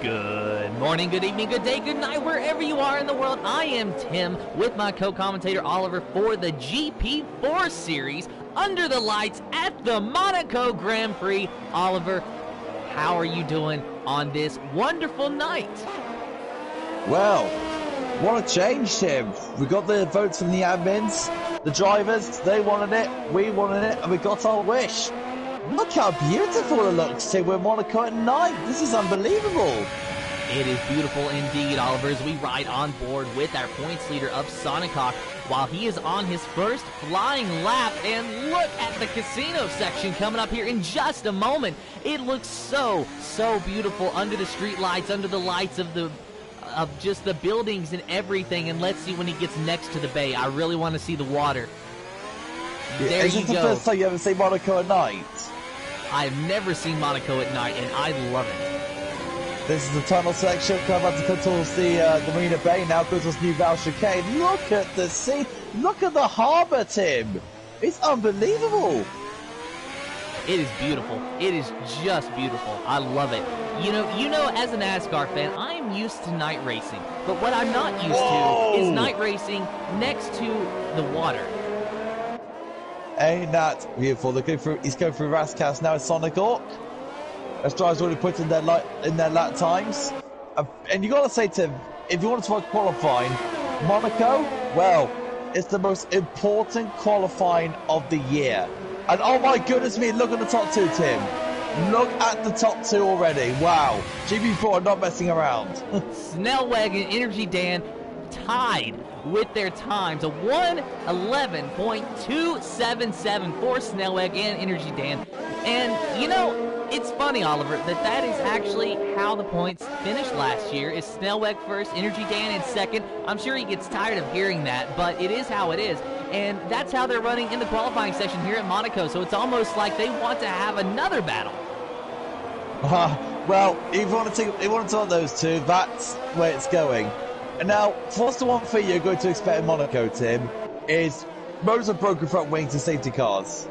Good morning, good evening, good day, good night, wherever you are in the world. I am Tim with my co-commentator Oliver for the GP4 series under the lights at the Monaco Grand Prix. Oliver, how are you doing on this wonderful night? Well, what a change, Tim. We got the votes from the admins, the drivers, they wanted it, we wanted it, and we got our wish. Look how beautiful it looks, Tim, with Monaco at night. This is unbelievable. It is beautiful indeed, Oliver, as we ride on board with our points leader of Monaco while he is on his first flying lap. And look at the casino section coming up here in just a moment. It looks so beautiful under the street lights, under the lights of just the buildings and everything. And let's see when he gets next to the bay. I really want to see the water. There is you this the go. first time you ever see Monaco at night? I've never seen Monaco at night, and I love it. This is the tunnel section, coming about to come towards the Marina Bay now, goes towards New Val Chicane. Look at the sea, look at the harbour, Tim. It's unbelievable. It is beautiful. It is just beautiful. I love it. You know, as a NASCAR fan, I am used to night racing, but what I'm not used to is night racing next to the water. Ain't that beautiful? He's going through Rascas now. It's Sonic Orc. As drivers already put in their lap times. And you got to say to him, if you want to talk qualifying, Monaco, well, it's the most important qualifying of the year. And oh my goodness me, look at the top two, Tim. Look at the top two already. Wow. GP4 are not messing around. Snellweg and Energy Dan tied with their times, a 1:11.277 for Snellweg and Energy Dan. And, you know, it's funny, Oliver, that is actually how the points finished last year. Is Snellweg first, Energy Dan in second. I'm sure he gets tired of hearing that, but it is how it is. And that's how they're running in the qualifying session here at Monaco, so it's almost like they want to have another battle. Well, if you want to talk those two, that's where it's going. And now, what's the one thing you're going to expect in Monaco, Tim, is most of broken front wings and safety cars.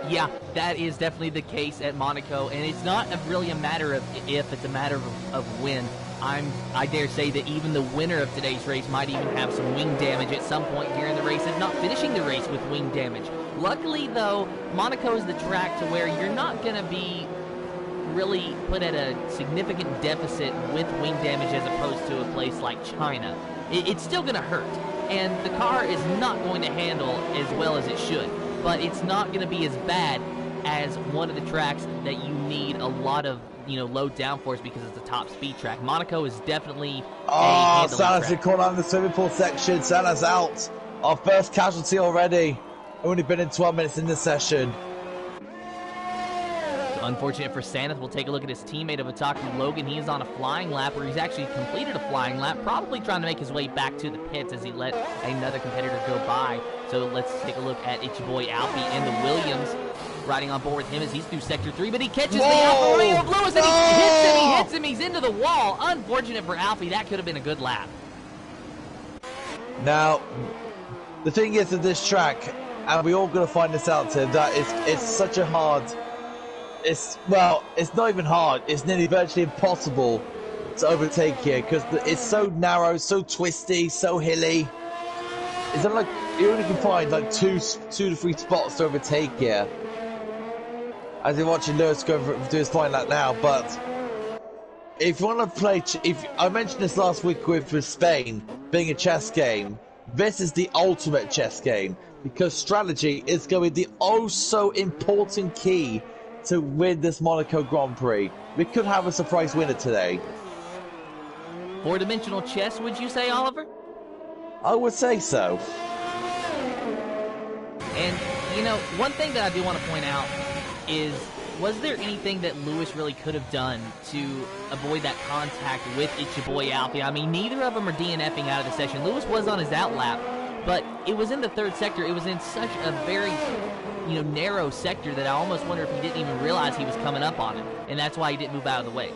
Yeah, that is definitely the case at Monaco, and it's not really a matter of if, it's a matter of when. I dare say that even the winner of today's race might even have some wing damage at some point here in the race, if not finishing the race with wing damage. Luckily, though, Monaco is the track to where you're not going to be really put at a significant deficit with wing damage as opposed to a place like China. It's still going to hurt, and the car is not going to handle as well as it should, but it's not going to be as bad as one of the tracks that you need a lot of low downforce because it's a top speed track. Monaco is definitely a Santa's in corner on the swimming pool section. Santa's out. Our first casualty already. Only been in 12 minutes in this session. Unfortunate for Sanath. We'll take a look at his teammate of Otaku, Logan. He is on a flying lap, where he's actually completed a flying lap, probably trying to make his way back to the pits as he let another competitor go by. So let's take a look at it's your boy Alfie and the Williams riding on board with him as he's through Sector 3, but he catches the Alfa Romeo of Lewis, and he hits him, he's into the wall. Unfortunate for Alfie. That could have been a good lap. Now, the thing is with this track, and we're all going to find this out, Tim, that it's such a hard... It's not even hard. It's nearly virtually impossible to overtake here because it's so narrow, so twisty, so hilly. It's not like you only can find like two to three spots to overtake here. As you're watching Lewis go do his flying lap now, but if you want to play, I mentioned this last week with Spain being a chess game, this is the ultimate chess game because strategy is going to be the oh so important key to win this Monaco Grand Prix. We could have a surprise winner today. Four-dimensional chess, would you say, Oliver? I would say so. And, one thing that I do want to point out is, was there anything that Lewis really could have done to avoid that contact with It's Your Boy Alfie? I mean, neither of them are DNFing out of the session. Lewis was on his out lap, but it was in the third sector. It was in such a very narrow sector that I almost wonder if he didn't even realize he was coming up on him, and that's why he didn't move out of the way.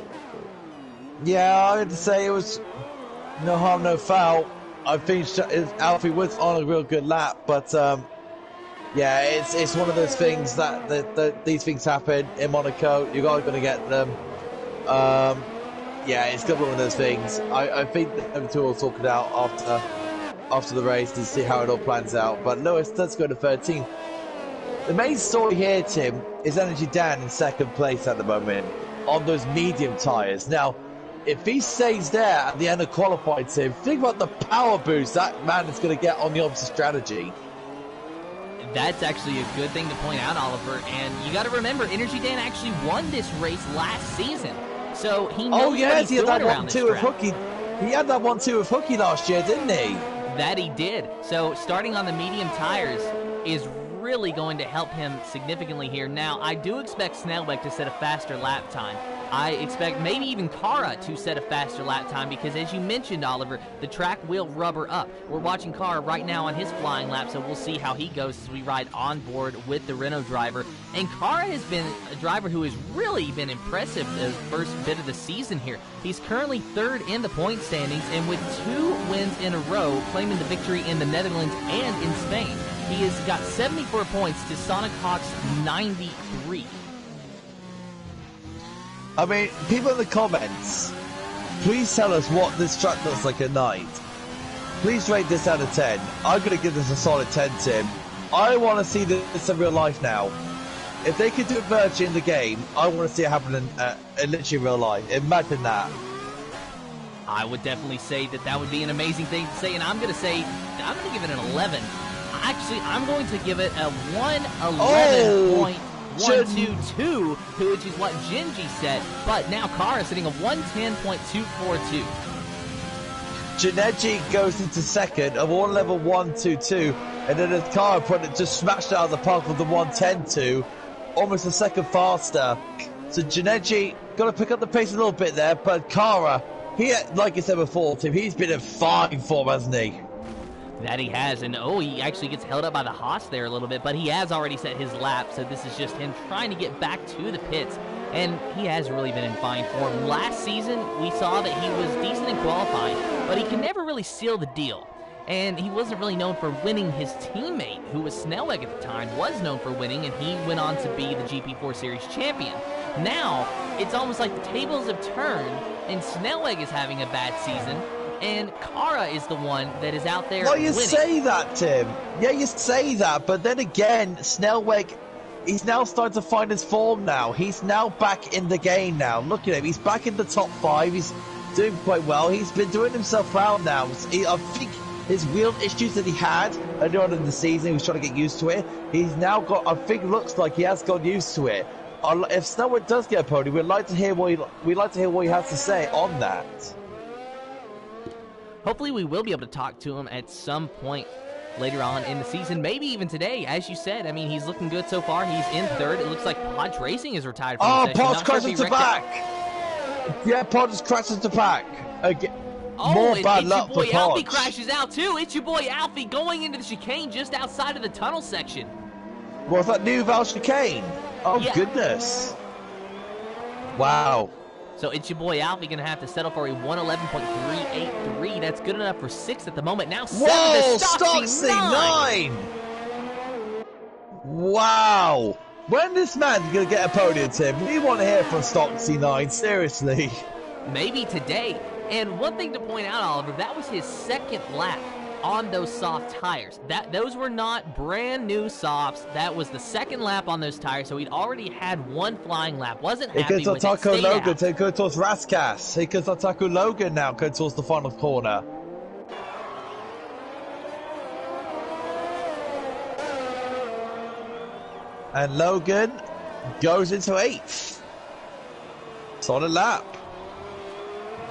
Yeah, I had to say it was no harm, no foul. I think Alfie was on a real good lap, but yeah, it's one of those things that these things happen in Monaco. You're going to get them. Yeah, it's gonna be one of those things. I think the number two will talk it out after the race to see how it all plans out. But Lewis does go to 13th. The main story here, Tim, is Energy Dan in second place at the moment on those medium tyres. Now, if he stays there at the end of qualifying, Tim, think about the power boost that man is going to get on the opposite strategy. That's actually a good thing to point out, Oliver. And you got to remember, Energy Dan actually won this race last season. So he knows what he's doing around this track. He had that 1-2 with Hooky last year, didn't he? That he did. So starting on the medium tires is really going to help him significantly here. Now, I do expect Snellweg to set a faster lap time. I expect maybe even Kara to set a faster lap time because, as you mentioned, Oliver, the track will rubber up. We're watching Kara right now on his flying lap, so we'll see how he goes as we ride on board with the Renault driver. And Kara has been a driver who has really been impressive the first bit of the season here. He's currently third in the point standings, and with 2 wins in a row, claiming the victory in the Netherlands and in Spain. He has got 74 points to Sonic Hawk's 93. I mean, people in the comments, please tell us what this track looks like at night. Please rate this out of 10. I'm going to give this a solid 10, Tim. I want to see this in real life now. If they could do it virtually in the game, I want to see it happen in literally real life. Imagine that. I would definitely say that would be an amazing thing to say, and I'm going to give it an 11. Actually, I'm going to give it a 111.122, which is what Gingy said. But now Kara sitting at 110.242. Janeji goes into second of 111.122, and then Kara just smashed it out of the park with the 110.2, almost a second faster. So Janeji got to pick up the pace a little bit there, but Kara, like I said before, Tim, he's been in fine form, hasn't he? That he has, and he actually gets held up by the Haas there a little bit, but he has already set his lap, so this is just him trying to get back to the pits, and he has really been in fine form. Last season, we saw that he was decent in qualifying, but he can never really seal the deal, and he wasn't really known for winning. His teammate, who was Snellweg at the time, was known for winning, and he went on to be the GP4 Series champion. Now, it's almost like the tables have turned, and Snellweg is having a bad season, and Kara is the one that is out there winning. Say that, Tim. Yeah, you say that, but then again, Snellweg, he's now starting to find his form now. He's now back in the game now. Look at him. He's back in the top 5. He's doing quite well. He's been doing himself proud now. I think his wheel issues that he had earlier on in the season, he was trying to get used to it. He's now got, I think it looks like he has got used to it. If Snellweg does get a podium, we'd like to hear what he has to say on that. Hopefully we will be able to talk to him at some point later on in the season, maybe even today. As you said, I mean, he's looking good so far. He's in third. It looks like Podge Racing is retired from the session. Podge crashes to back. Yeah, Podge crashes to back. Again. More bad luck for Podge. Alfie crashes out too. It's your boy Alfie going into the chicane just outside of the tunnel section. Was that New Val chicane? Oh, yeah. Goodness. Wow. So it's your boy Alfie going to have to settle for a 111.383. That's good enough for 6th at the moment. Now 7th to Stocksy 9. Wow. When this man's going to get a podium, Tim? We want to hear from Stocksy 9, seriously. Maybe today. And one thing to point out, Oliver, that was his 2nd lap on those soft tires. Those were not brand new softs. That was the 2nd lap on those tires, so he'd already had 1 flying lap. Wasn't happy with it. Taco Logan to go towards Raskas. He goes Taco Logan now, go towards the final corner. And Logan goes into 8th. Solid lap.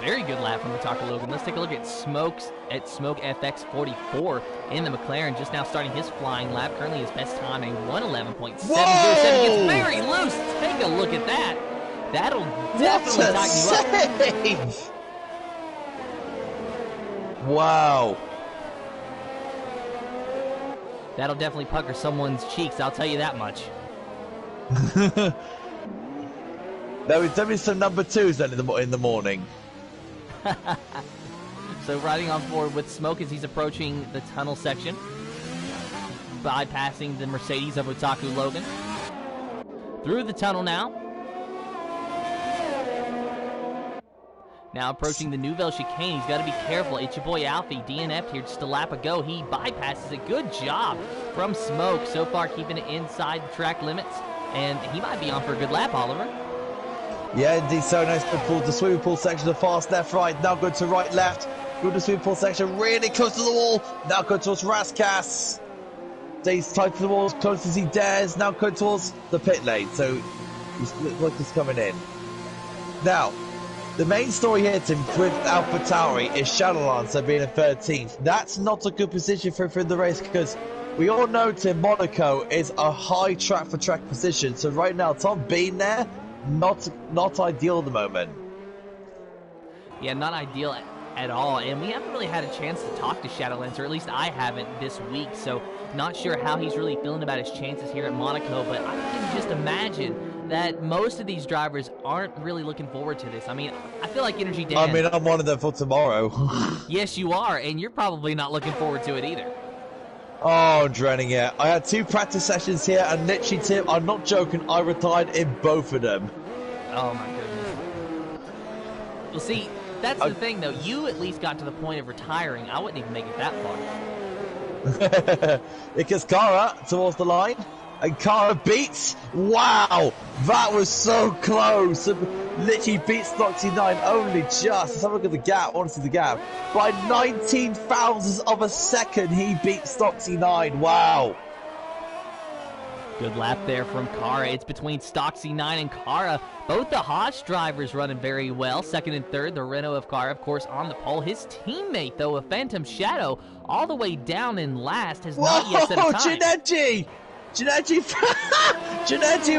Very good lap from the Taco Logan. Let's take a look at Smoke FX 44 in the McLaren, just now starting his flying lap. Currently his best time, a 111.707. Gets very loose. Take a look at that. That'll definitely tighten you up. Wow. That'll definitely pucker someone's cheeks, I'll tell you that much. There was some number 2s then in the morning. So riding on board with Smoke as he's approaching the tunnel section, bypassing the Mercedes of Otaku Logan. Through the tunnel now. Now approaching the Nouvelle chicane, he's got to be careful. It's your boy Alfie, DNF here, just a lap ago. He bypasses it. Good job from Smoke. So far keeping it inside the track limits, and he might be on for a good lap, Oliver. Yeah, indeed. So nice to pull the swimming pool section, the fast left, right. Now go to right, left. Go to the swimming pool section, really close to the wall. Now go towards Raskas. Stays tight to the wall as close as he dares. Now go towards the pit lane. So he's like he's coming in. Now, the main story here, Tim, with AlphaTauri is Shadow Lancer being in 13th. That's not a good position for him in the race because we all know, Tim, Monaco is a high track-for-track position. So right now, Tom being there, not ideal at the moment. Yeah, not ideal at all. And we haven't really had a chance to talk to Shadow Lancer, or at least I haven't this week. So not sure how he's really feeling about his chances here at Monaco. But I can just imagine that most of these drivers aren't really looking forward to this. I mean, I feel like Energy Dan... I mean, I'm one of them for tomorrow. Yes, you are, and you're probably not looking forward to it either. Oh, I'm dreading it. I had 2 practice sessions here, and literally, Tim, I'm not joking, I retired in both of them. Oh, my goodness. Well, see, that's the thing, though. You at least got to the point of retiring. I wouldn't even make it that far. Because Kara towards the line, and Kara beats. Wow, that was so close. Literally beats Stoxy 9 only just. Let's have a look at the gap. I want to see the gap. By 19 thousandths of a second, he beat Stoxy 9. Wow. Good lap there from Kara. It's between Stoxy 9 and Kara. Both the Haas drivers running very well. Second and third, the Renault of Kara, of course, on the pole. His teammate, though, a Phantom Shadow, all the way down in last, has not yet set a time. Ginetti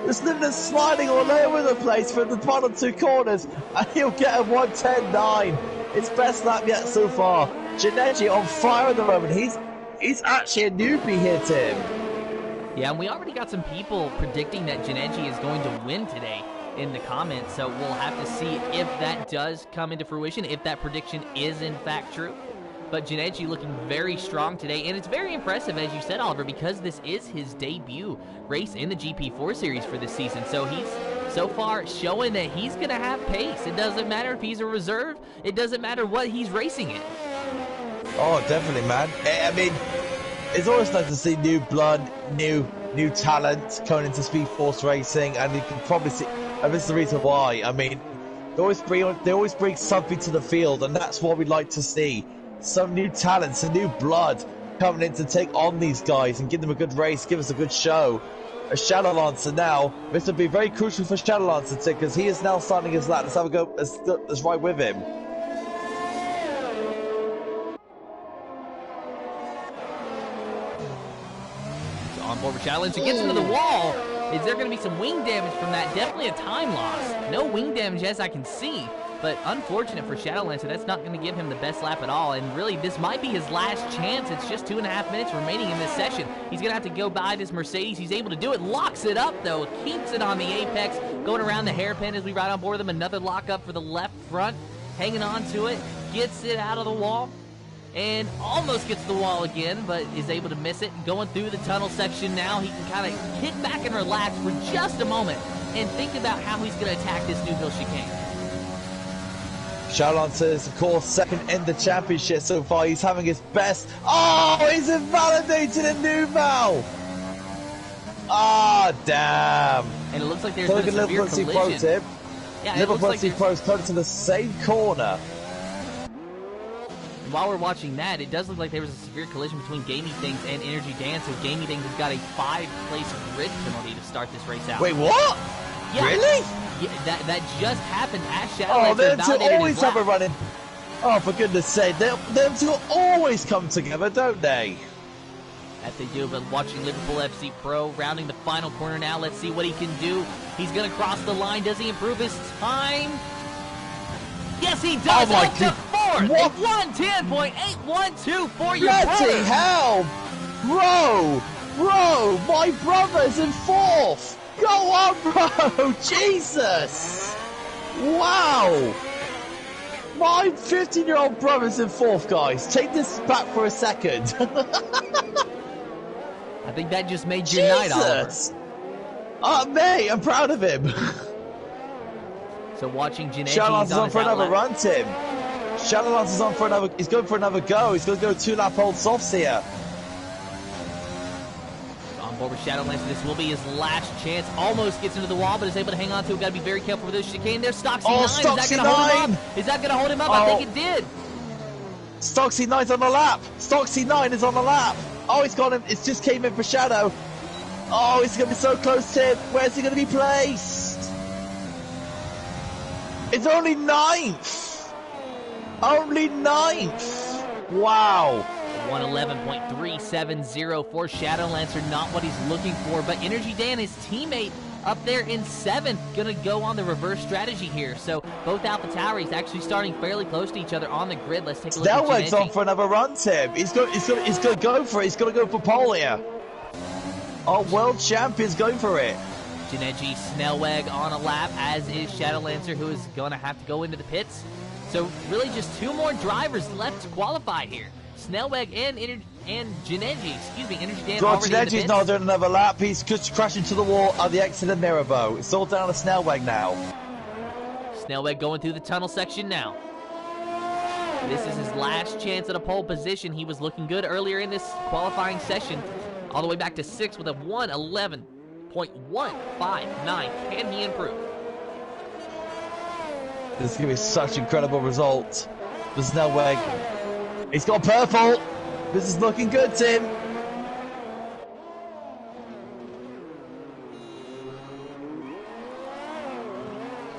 was living and sliding all over the place for the final 2 corners, and he'll get a 1:10.9. It's best lap yet so far. Ginetti on fire at the moment. He's actually a newbie here, Tim. Yeah, and we already got some people predicting that Ginetti is going to win today in the comments, so we'll have to see if that does come into fruition, if that prediction is in fact true. But Ginetti looking very strong today, and it's very impressive, as you said, Oliver, because this is his debut race in the GP4 series for this season. So he's so far showing that he's going to have pace. It doesn't matter if he's a reserve. It doesn't matter what he's racing in. Oh, definitely, man. I mean, it's always nice to see new blood, new talent coming into Speed Force racing, and you can probably see, and this is the reason why. I mean, they always bring something to the field, and that's what we like to see. Some new talent, some new blood coming in to take on these guys and give them a good race, give us a good show. A Shadow Lancer now, this will be very crucial for Shadow Lancer because he is now starting his lap. Let's have a go, let's ride with him. On board with Shadow Lancer, gets into the wall. Is there going to be some wing damage from that? Definitely a time loss. No wing damage as I can see. But unfortunate for Shadow Lancer, that's not going to give him the best lap at all. And really, this might be his last chance. It's just 2.5 minutes remaining in this session. He's going to have to go by this Mercedes. He's able to do it. Locks it up, though. Keeps it on the apex. Going around the hairpin as we ride on board with him. Another lock up for the left front. Hanging on to it. Gets it out of the wall. And almost gets the wall again, but is able to miss it. Going through the tunnel section now. He can kind of kick back and relax for just a moment and think about how he's going to attack this Nouvelle chicane. Shadow Lancer is, of course, second in the championship so far. He's having his best. Oh, he's invalidated in Nouvelle. Ah, damn. And it looks like there's been a severe collision. Yeah, it looks like Pro's coming to the same corner. While we're watching that, it does look like there was a severe collision between Gamey Things and Energy Dan, so Gamey Things has got a 5-place grid penalty to start this race out. Wait, what? Yeah. Really? Yeah, that just happened at Shadow Lancer. Them two always have a running. Oh, for goodness sake. Them two always come together, don't they? That they do, but watching Liverpool FC Pro rounding the final corner now. Let's see what he can do. He's going to cross the line. Does he improve his time? Yes, he does. Oh, my Up to fourth. What? 1:10.812 for your Bloody brother. hell! Bro, my brother's in fourth! Go on, bro! Jesus! Wow! My 15-year-old brother's in fourth, guys. Take this back for a second. I think that just made your night, Oliver. Mate, I'm proud of him. So watching Janetti, Shadow Lancer's on for another run, Tim. Shadow Lancer's on for another. He's going for another go. He's going to go 2-lap old softs here. On board with Shadow Lancer. This will be his last chance. Almost gets into the wall, but is able to hang on to it. Got to be very careful with this chicane. There's Stoxy 9. Stoxy 9. Is that going to hold him up? I think it did. Stoxy 9's on the lap. Stoxy 9 is on the lap. Oh, he's got him. It just came in for Shadow. Oh, he's going to be so close, Tim. Where's he going to be placed? It's only 9th. Only 9th. Wow. 111.370 for Shadow Lancer. Not what he's looking for, but Energy Dan, his teammate, up there in 7th, going to go on the reverse strategy here. So both AlphaTauri's actually starting fairly close to each other on the grid. Let's take a look at Snellweg's on for another run, Tim. He's going to go for it. He's going to go for pole here. Our world champion's going for it. Janetti, Snellweg on a lap, as is Shadow Lancer, who is going to have to go into the pits. So really just 2 more drivers left to qualify here. Snellweg and Janetti, Energy Dan already in the pits. Janetti's not doing another lap. He's just crashing to the wall at the exit of Mirabeau. It's all down to Snellweg now. Snellweg going through the tunnel section now. This is his last chance at a pole position. He was looking good earlier in this qualifying session. All the way back to 6th with a 1:11.159. Can he improve? This is going to be such incredible result. For Snellweg. He's got purple. This is looking good, Tim.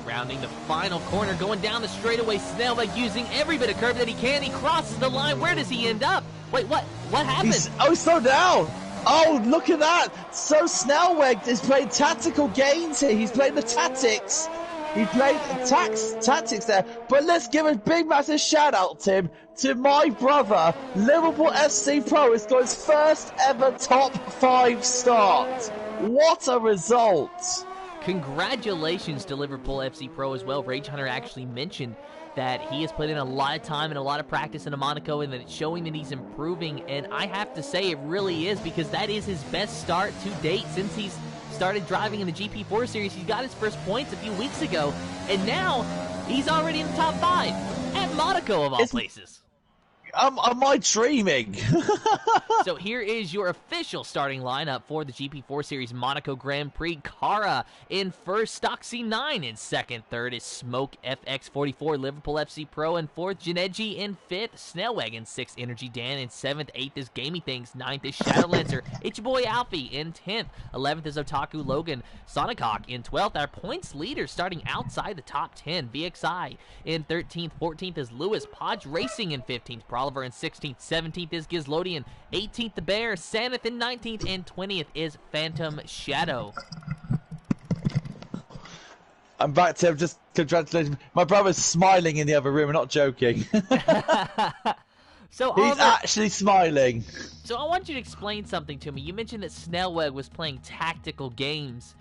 Rounding the final corner, going down the straightaway. Snellweg using every bit of curve that he can. He crosses the line. Where does he end up? Wait, what? What happened? He slowed down. Oh, look at that. So Snellweg is playing tactical games here. He's playing the tactics. He played tactics there. But let's give a big, massive shout-out, Tim, to my brother, Liverpool FC Pro. It's got his first ever top 5 start. What a result. Congratulations to Liverpool FC Pro as well. Rage Hunter actually mentioned that he has put in a lot of time and a lot of practice in Monaco, and that it's showing that he's improving. And I have to say it really is, because that is his best start to date since he's started driving in the GP4 series. He got his first points a few weeks ago, and now he's already in the top 5 at Monaco of all places. Am I dreaming? So here is your official starting lineup for the GP4 Series Monaco Grand Prix. Kara in first, Stoxy 9 in second, third is Smoke FX44, Liverpool FC Pro in fourth, Janetti in fifth, Snellweg in sixth, Energy Dan in seventh, eighth is Gamey Things, ninth is Shadow Lancer, it's your boy Alfie in 10th, 11th is Otaku Logan, Sonichawk in 12th, our points leader starting outside the top 10, VXI in 13th, 14th is Lewis, Podge Racing in 15th, Oliver in 16th, 17th is Gizlodian, 18th the Bear, Saneth in 19th, and 20th is Phantom Shadow. I'm back, Tim. Just congratulations. My brother's smiling in the other room. I'm not joking. So he's actually smiling. So I want you to explain something to me. You mentioned that Snellweg was playing tactical games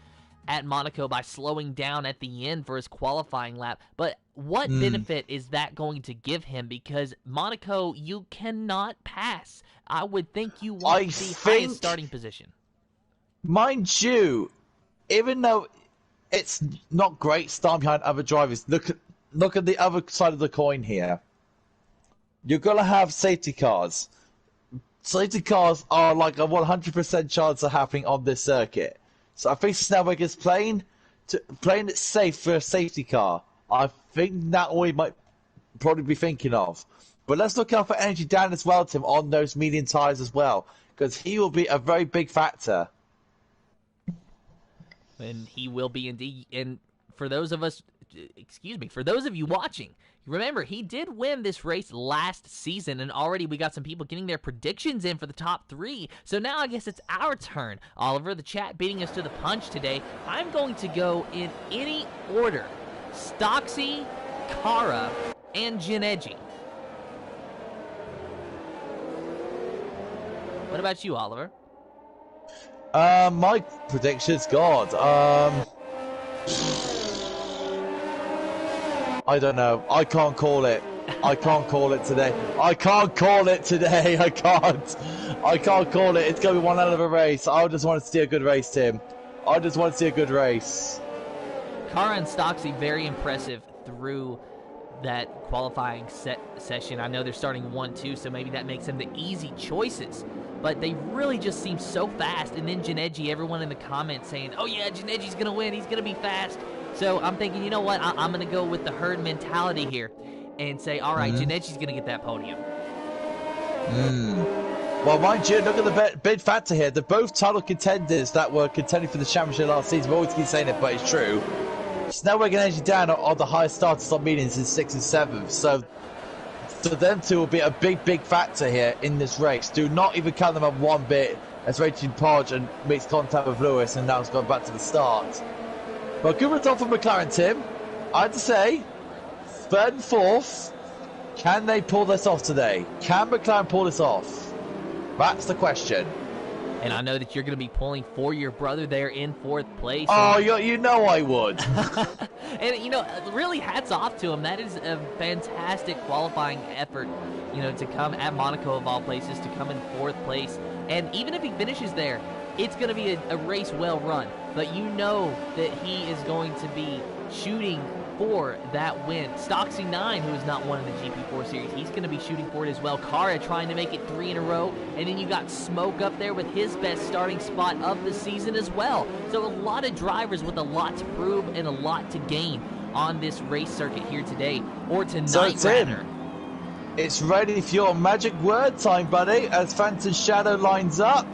at Monaco by slowing down at the end for his qualifying lap, but what benefit is that going to give him? Because Monaco, you cannot pass. I would think you want the highest starting position. Mind you, even though it's not great starting behind other drivers, look at the other side of the coin here. You're going to have safety cars. Safety cars are like a 100% chance of happening on this circuit. So I think Snellweg is playing it safe for a safety car. I think that we might probably be thinking of. But let's look out for Energy Dan as well, Tim, on those medium tyres as well, because he will be a very big factor. And he will be indeed. And for those of you watching, remember, he did win this race last season, and already we got some people getting their predictions in for the top 3. So now I guess it's our turn. Oliver, the chat beating us to the punch today. I'm going to go in any order. Stoxy, Kara, and Janetti. What about you, Oliver? My prediction's God. I don't know. I can't call it. I can't call it today. I can't call it today. I can't call it. It's going to be one hell of a race. I just want to see a good race, Tim. I just want to see a good race. Kara and Stocksy, very impressive through that qualifying session. I know they're starting 1-2, so maybe that makes them the easy choices. But they really just seem so fast. And then Janeji, everyone in the comments saying, oh yeah, Janeji's going to win. He's going to be fast. So I'm thinking, you know what? I'm going to go with the herd mentality here and say, all right, Janeji's going to get that podium. Well, mind you, look at the big factor here. They're both title contenders that were contending for the championship last season. We always keep saying it, but it's true. Snellweg and Energy Dan are the highest starters on meetings in 6th and 7th. So them two will be a big factor here in this race. Do not even count them up one bit as Rachel Podge and makes contact with Lewis and now it's gone back to the start. But good result for McLaren, Tim. I have to say, 3rd and 4th, can they pull this off today? Can McLaren pull this off? That's the question. And I know that you're going to be pulling for your brother there in 4th place. Oh, you know I would. And, you know, really hats off to him. That is a fantastic qualifying effort, you know, to come at Monaco of all places, to come in 4th place. And even if he finishes there, it's going to be a race well run. But you know that he is going to be shooting for that win. Stocksy 9, who has not won in the GP4 series, he's going to be shooting for it as well. Kara trying to make it 3 in a row, and then you got Smoke up there with his best starting spot of the season as well. So a lot of drivers with a lot to prove and a lot to gain on this race circuit here today, or tonight rather. It's ready for your magic word time, buddy, as Phantom Shadow lines up.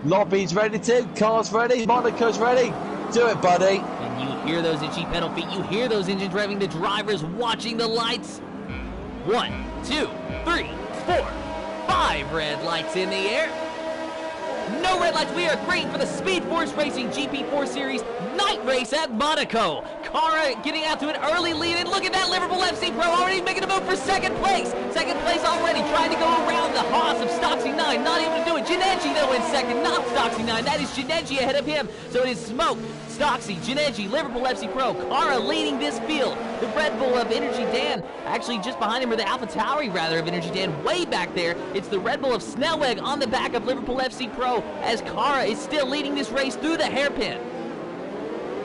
Lobby's ready, Tim. Car's ready. Monaco's ready. Do it, buddy. And you hear those itchy pedal feet. You hear those engines revving. The drivers watching the lights. 1, 2, 3, 4, 5 red lights in the air. No red lights. We are green for the Speed Force Racing GP4 Series night race at Monaco. Kara getting out to an early lead, and look at that, Liverpool FC Pro already making a move for 2nd place. 2nd place already, trying to go around the Haas of Stocksy 9, not able to do it. Janeji though in 2nd, not Stocksy 9. That is Janeji ahead of him. So it is Smoke, Stocksy, Janeji, Liverpool FC Pro, Kara leading this field. The Red Bull of Energy Dan, actually just behind him, or the AlphaTauri rather of Energy Dan, way back there. It's the Red Bull of Snellweg on the back of Liverpool FC Pro, as Kara is still leading this race through the hairpin.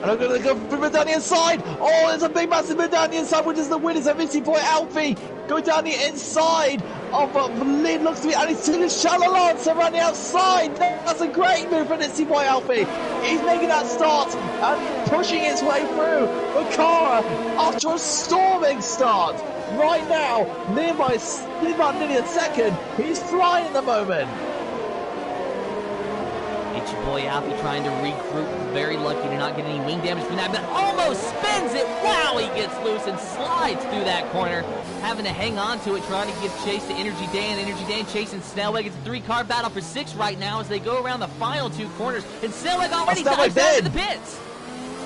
And I'm going to go for down the inside. Oh, there's a big massive move down the inside, which is the winners of Missy Boy Alfie. Going down the inside of the lead, looks to be, and he's taking a shallow lance around the outside. That's a great move for Missy Boy Alfie. He's making that start and pushing his way through. But Kara, after a storming start, right now, nearby nearly a second, he's flying at the moment. Itchy Boy Alfie trying to regroup. Very lucky to not get any wing damage from that, but almost spins it. Wow, he gets loose and slides through that corner, having to hang on to it, trying to give chase to Energy Dan. Energy Dan chasing Snellweg. It's a 3-car battle for 6 right now as they go around the final 2 corners, and Snellweg already dives out of the pits.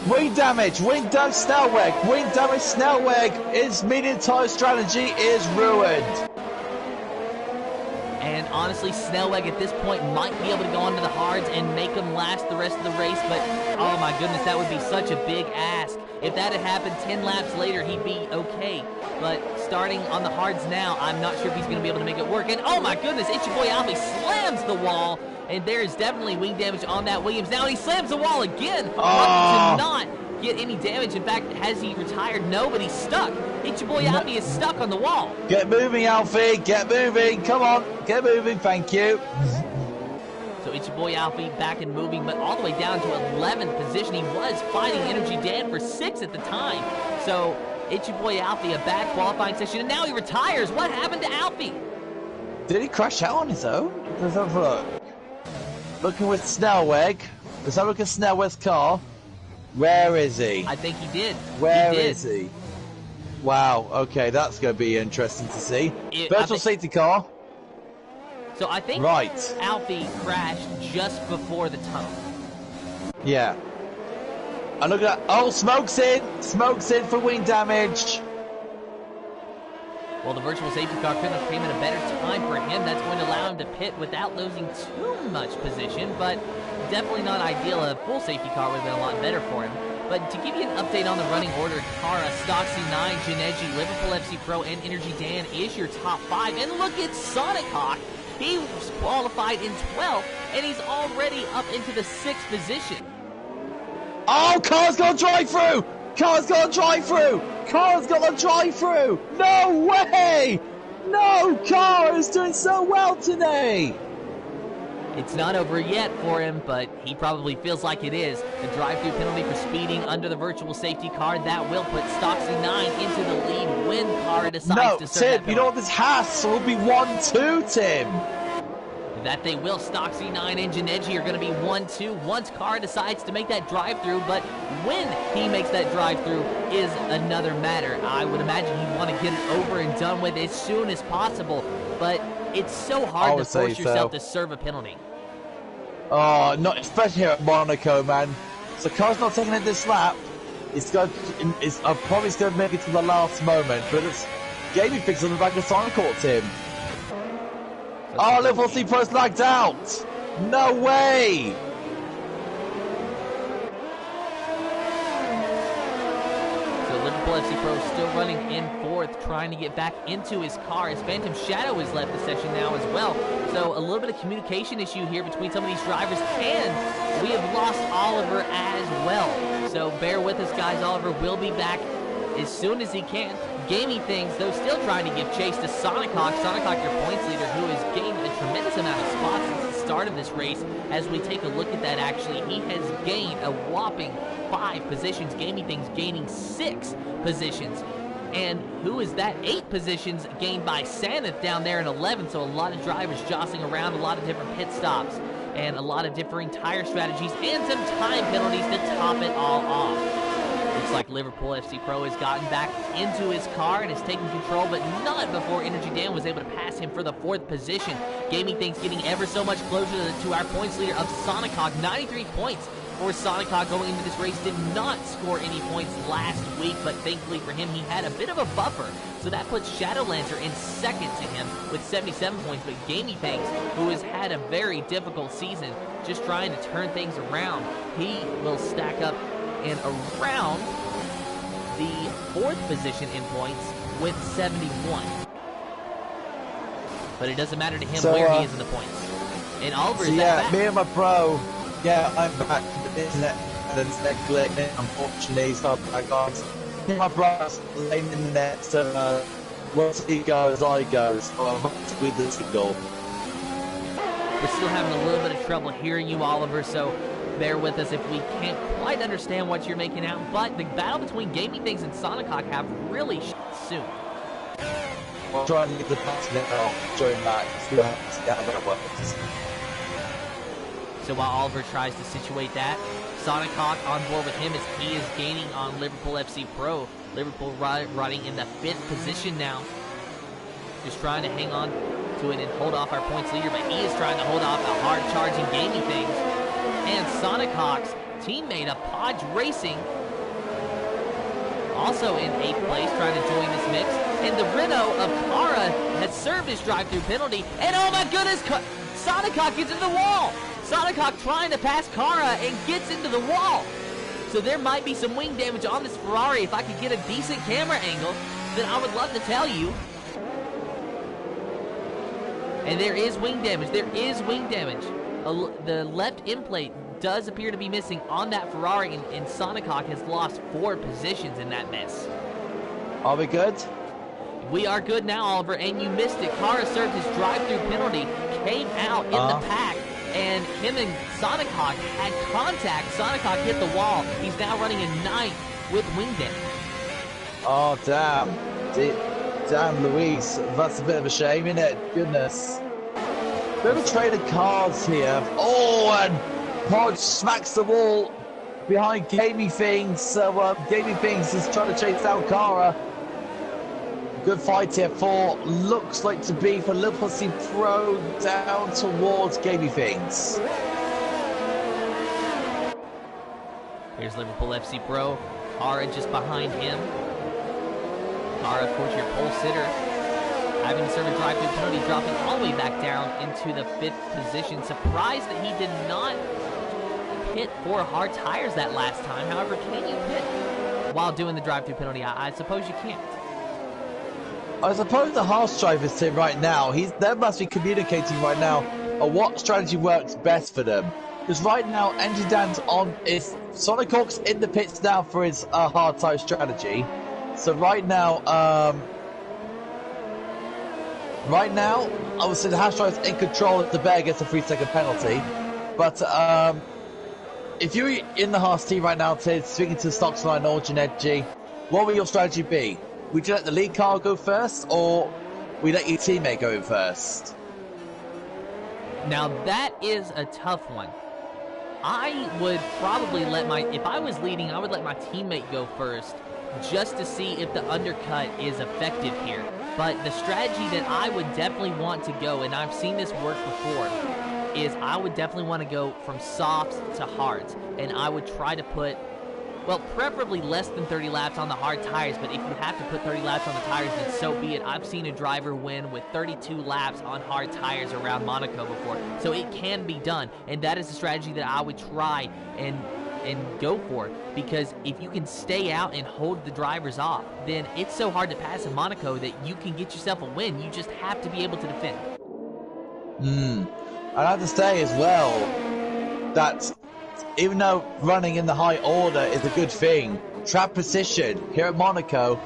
Wing damage, Snellweg. Wing damage, Snellweg. His medium tire strategy is ruined. And honestly, Snellweg at this point might be able to go onto the hards and make him last the rest of the race, but oh my goodness, that would be such a big ask. If that had happened 10 laps later, he'd be okay. But starting on the hards now, I'm not sure if he's going to be able to make it work. And oh my goodness, Itchy Boy Alfie slams the wall, and there is definitely wing damage on that Williams. Now he slams the wall again, to not get any damage. In fact, has he retired? No, but he's stuck. Itchy Boy Alfie is stuck on the wall. Get moving, Alfie. Get moving. Come on. Get moving. Thank you. So Itchy Boy Alfie back and moving, but all the way down to 11th position. He was fighting Energy Dan for 6 at the time. So Itchy Boy Alfie, a bad qualifying session, and now he retires. What happened to Alfie? Did he crash out on his own? Let's have a look. Looking with Snellweg. Let's have a look at Snellweg's car. Where is he? I think he did. Where is he? Wow, okay, that's going to be interesting to see. Virtual safety car. So I think Alfie crashed just before the tunnel. Yeah. And look at that. Oh, Smoke's in. Smoke's in for wing damage. Well, the virtual safety car couldn't have came at a better time for him. That's going to allow him to pit without losing too much position, but definitely not ideal. A full safety car would have been a lot better for him. But to give you an update on the running order, Kara, Stocksy 9, Janeji, Liverpool FC Pro, and Energy Dan is your top 5. And look at Sonic Hawk. He was qualified in 12th, and he's already up into the 6th position. Oh, car's going to drive through. Car's got a drive-through! Car's got a drive-through! No way! No, Car is doing so well today! It's not over yet for him, but he probably feels like it is. The drive-through penalty for speeding under the virtual safety car, that will put Stocksy 9 into the lead when Car decides to serve that penalty. Tim, you know what this has? It will be 1-2, Tim. That they will. Stocksy 9 and Janeji are going to be 1-2 once Car decides to make that drive-through, but when he makes that drive-through is another matter. I would imagine he'd want to get it over and done with as soon as possible, but it's so hard to force yourself to serve a penalty. Oh, not especially here at Monaco, man. So Car's not taking it this lap. It's probably going to make it to the last moment, but it's Gaming Fix on the back of Sonic Court, Tim. Oh, Liverpool FC Pro's lagged out! No way! So Liverpool FC Pro still running in fourth, trying to get back into his car. His Phantom Shadow has left the session now as well. So a little bit of communication issue here between some of these drivers, and we have lost Oliver as well. So bear with us, guys. Oliver will be back as soon as he can. Gaming Things, though, still trying to give chase to Sonic Hawk. Sonic Hawk, your points leader, who has gained a tremendous amount of spots since the start of this race. As we take a look at that, actually, he has gained a whopping 5 positions. Gaming Things gaining 6 positions. And who is that? 8 positions gained by Saneth down there in 11. So a lot of drivers jostling around, a lot of different pit stops, and a lot of differing tire strategies, and some time penalties to top it all off. Looks like Liverpool FC Pro has gotten back into his car and has taken control, but not before Energy Dan was able to pass him for the 4th position. Gaming Things getting ever so much closer to our points leader of Sonic Hawk. 93 points for Sonic Hawk going into this race. Did not score any points last week, but thankfully for him, he had a bit of a buffer. So that puts Shadowlancer in second to him with 77 points. But Gaming Things, who has had a very difficult season, just trying to turn things around, he will stack up and around the 4th position in points with 71. But it doesn't matter to him where he is in the points. And Oliver is back. Me and my pro, I'm back. The internet and internet glitching. Unfortunately, so back on. Me and my bro's laying in the net, so once he goes, I go. So I'm with the signal. We're still having a little bit of trouble hearing you, Oliver, so bear with us if we can't quite understand what you're making out, but the battle between Gaming Things and Sonic Hawk have really soon. We'll try and leave the pass now during that, see how that works. So while Oliver tries to situate that, Sonic Hawk on board with him as he is gaining on Liverpool FC Pro. Liverpool running in the 5th position now. Just trying to hang on to it and hold off our points leader, but he is trying to hold off a hard-charging Gaming Things. And Sonic Hawk's teammate of Podge Racing, also in 8th place, trying to join this mix. And the Renault of Kara has served his drive-through penalty. And oh my goodness, Sonic Hawk gets into the wall. Sonic Hawk trying to pass Kara and gets into the wall. So there might be some wing damage on this Ferrari. If I could get a decent camera angle, then I would love to tell you. And there is wing damage. There is wing damage. The left end plate does appear to be missing on that Ferrari, and Sonic Hawk has lost 4 positions in that mess. Are we good? We are good now, Oliver, and you missed it. Kara served his drive-through penalty, came out in the pack, and him and Sonic Hawk had contact. Sonic Hawk hit the wall. He's now running in 9th with wing damage. Oh, damn. Damn, Luis. That's a bit of a shame, isn't it? Goodness. Bit of a traded cards here. Oh, and Podge smacks the wall behind Gaming Things. So Gaming Things is trying to chase down Kara. Good fight here for, looks like to be for Liverpool FC Pro down towards Gaming Things. Here's Liverpool FC Pro. Kara just behind him. Kara, of course, your pole sitter, having to serve a drive-through penalty, dropping all the way back down into the 5th position. Surprised that he did not pit for hard tires that last time. However, can you pit while doing the drive-through penalty? I suppose you can't. I suppose the Haas drivers team right now, they must be communicating right now on what strategy works best for them. Because right now, Engine Dan's on. Sonic Hawk's in the pits now for his hard tire strategy. So right now, I would say the Hash Drive's in control if the bear gets a 3-second penalty. But if you're in the Haas team right now, speaking to Stocks Line or Ginetti, what would your strategy be? Would you let the lead car go first, or we let your teammate go in first? Now that is a tough one. I would probably if I was leading, I would let my teammate go first, just to see if the undercut is effective here. But the strategy that I would definitely want to go, and I've seen this work before, is I would definitely want to go from softs to hards, and I would try to put, well, preferably less than 30 laps on the hard tires, but if you have to put 30 laps on the tires, then so be it. I've seen a driver win with 32 laps on hard tires around Monaco before, so it can be done, and that is the strategy that I would try and go for, because if you can stay out and hold the drivers off, then it's so hard to pass in Monaco that you can get yourself a win. You just have to be able to defend. I'd have to say as well that even though running in the high order is a good thing, track position here at Monaco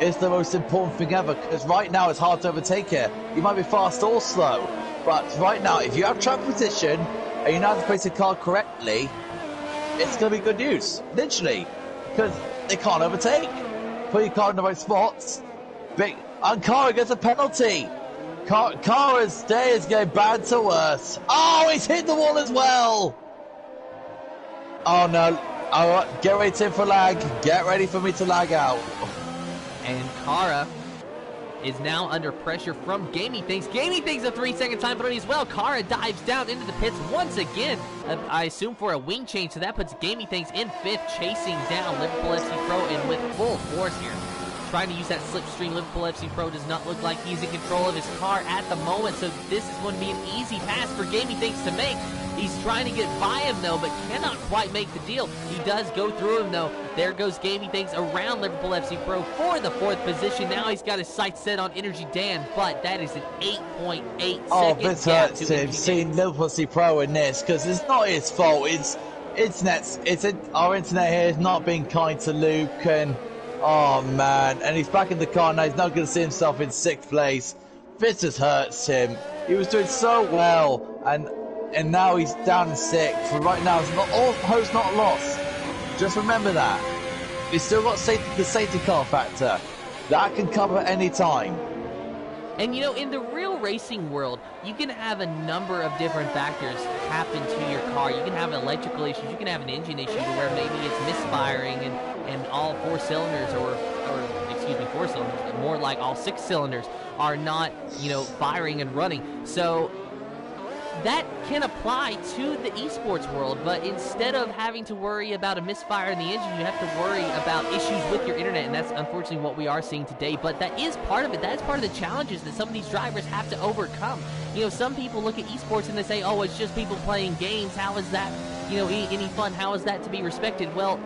is the most important thing ever, because right now it's hard to overtake it. You might be fast or slow, but right now if you have track position and you know how to place your car correctly, it's going to be good news, literally, because they can't overtake. Put your car in the right spots. And Kara gets a penalty. Kara's day is going bad to worse. Oh, he's hit the wall as well. Oh no. All right, get ready, Tim, for lag. Get ready for me to lag out. And Kara is now under pressure from Gaming Things. Gaming Things a 3-second time penalty as well. Kara dives down into the pits once again, I assume for a wing change, so that puts Gaming Things in 5th, chasing down Liverpool FC Pro and with full force here. Trying to use that slipstream. Liverpool FC Pro does not look like he's in control of his car at the moment, so this is going to be an easy pass for Gaming Things to make. He's trying to get by him, though, but cannot quite make the deal. He does go through him, though. There goes Gaming Things around Liverpool FC Pro for the 4th position. Now he's got his sights set on Energy Dan, but that is an 8.8 Oh, second this gap hurts to him, seeing Liverpool FC Pro in this, because it's not his fault. Our internet here is not being kind to Luke, and oh man, and he's back in the car now. He's not going to see himself in 6th place. This just hurts him. He was doing so well, and now he's down in 6th. But right now, it's not all hope's not lost. Just remember that. He's still got the safety car factor. That can cover any time. And you know, in the real racing world, you can have a number of different factors happen to your car. You can have electrical issues, you can have an engine issue to where maybe it's misfiring and all 4 cylinders or excuse me, 4 cylinders, but more like all 6 cylinders are not, you know, firing and running. So that can apply to the esports world, but instead of having to worry about a misfire in the engine, you have to worry about issues with your internet, and that's unfortunately what we are seeing today. But that is part of it. That is part of the challenges that some of these drivers have to overcome. You know, some people look at esports and they say, oh, it's just people playing games. How is that, you know, any fun? How is that to be respected? Well,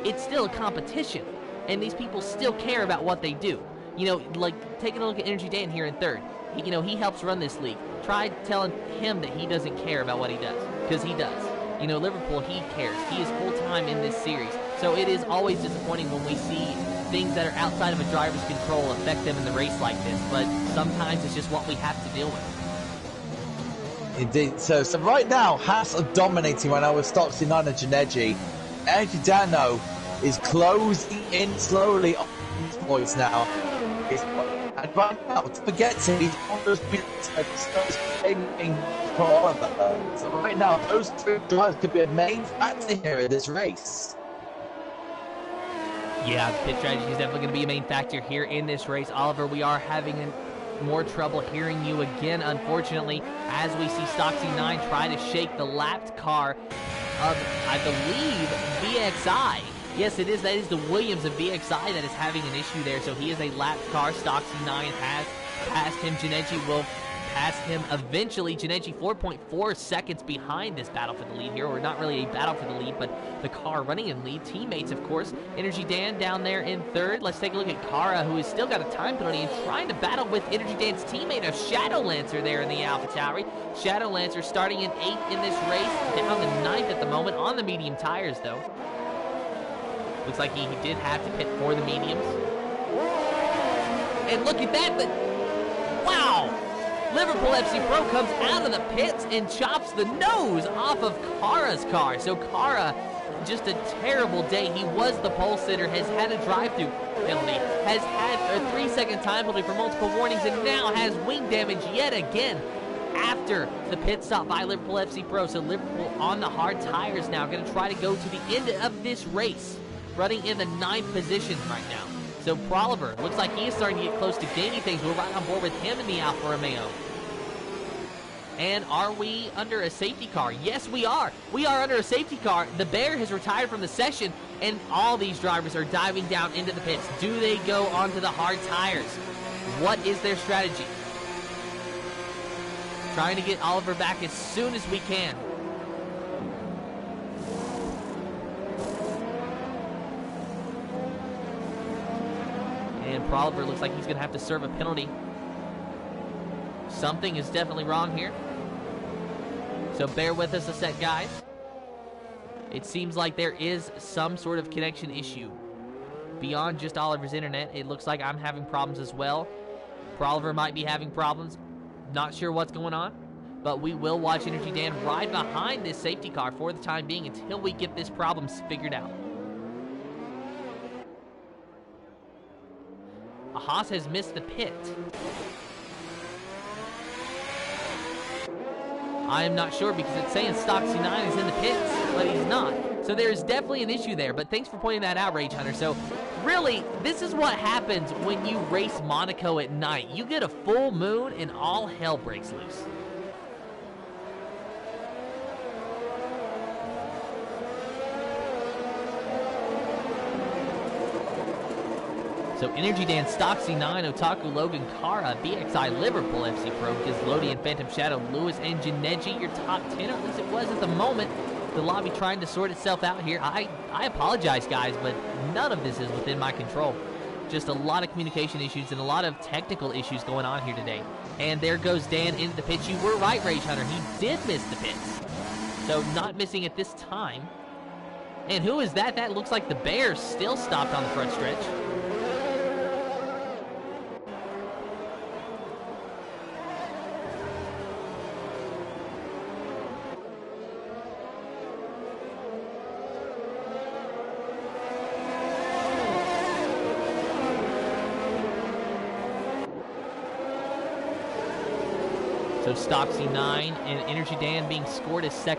it's still a competition, and these people still care about what they do. You know, like taking a look at Energy Dan here in 3rd. He helps run this league. Try telling him that he doesn't care about what he does, because he does. You know, Liverpool, he cares. He is full-time in this series. So it is always disappointing when we see things that are outside of a driver's control affect them in the race like this, but sometimes it's just what we have to deal with. Indeed. So right now, Haas are dominating right now with Stocksy 9 and Ginetti. Energy Dano is closing in slowly on these points now. And right now, to forget it, he's almost been aiming for all of that. So right now, those 3 drivers could be a main factor here in this race. Yeah, pit strategy is definitely going to be a main factor here in this race. Oliver, we are having more trouble hearing you again, unfortunately, as we see Stocksy 9 try to shake the lapped car of, I believe, VXI. Yes, it is. That is the Williams of VXI that is having an issue there. So he is a lapped car. Stocksy 9 has passed him. Ginetti will past him eventually. Gennady 4.4 seconds behind this battle for the lead here, or not really a battle for the lead, but the car running in lead. Teammates, of course. Energy Dan down there in third. Let's take a look at Kara, who has still got a time penalty and trying to battle with Energy Dan's teammate of Shadow Lancer there in the AlphaTauri. Shadow Lancer starting in 8th in this race, down to 9th at the moment on the medium tires, though. Looks like he did have to pit for the mediums. And look at that, but wow! Liverpool FC Pro comes out of the pits and chops the nose off of Kara's car. So Kara, just a terrible day. He was the pole sitter, has had a drive-through penalty, has had a 3-second time penalty for multiple warnings, and now has wing damage yet again after the pit stop by Liverpool FC Pro. So Liverpool on the hard tires now, going to try to go to the end of this race, running in the 9th position right now. So Proliver looks like he is starting to get close to gaining things. We're right on board with him in the Alfa Romeo. And are we under a safety car? Yes, we are. We are under a safety car. The Bear has retired from the session, and all these drivers are diving down into the pits. Do they go onto the hard tires? What is their strategy? Trying to get Oliver back as soon as we can. And Proliver looks like he's going to have to serve a penalty. Something is definitely wrong here. So bear with us a sec, guys. It seems like there is some sort of connection issue. Beyond just Oliver's internet, it looks like I'm having problems as well. Proliver might be having problems. Not sure what's going on. But we will watch Energy Dan ride behind this safety car for the time being until we get this problem figured out. Haas has missed the pit. I am not sure because it's saying Stocksy9 is in the pits, but he's not. So there's definitely an issue there, but thanks for pointing that out, Rage Hunter. So really, this is what happens when you race Monaco at night. You get a full moon and all hell breaks loose. So Energy Dan, Stocksy9, Otaku, Logan, Kara, BXI, Liverpool FC Pro, Gizlody, and Phantom Shadow, Lewis, and Gennady, your top 10, or at least it was at the moment. The lobby trying to sort itself out here. I apologize, guys, but none of this is within my control. Just a lot of communication issues and a lot of technical issues going on here today. And there goes Dan into the pits. You were right, Rage Hunter. He did miss the pits. So not missing at this time. And who is that? That looks like the Bears still stopped on the front stretch. So Stocksy9 and Energy Dan being scored as second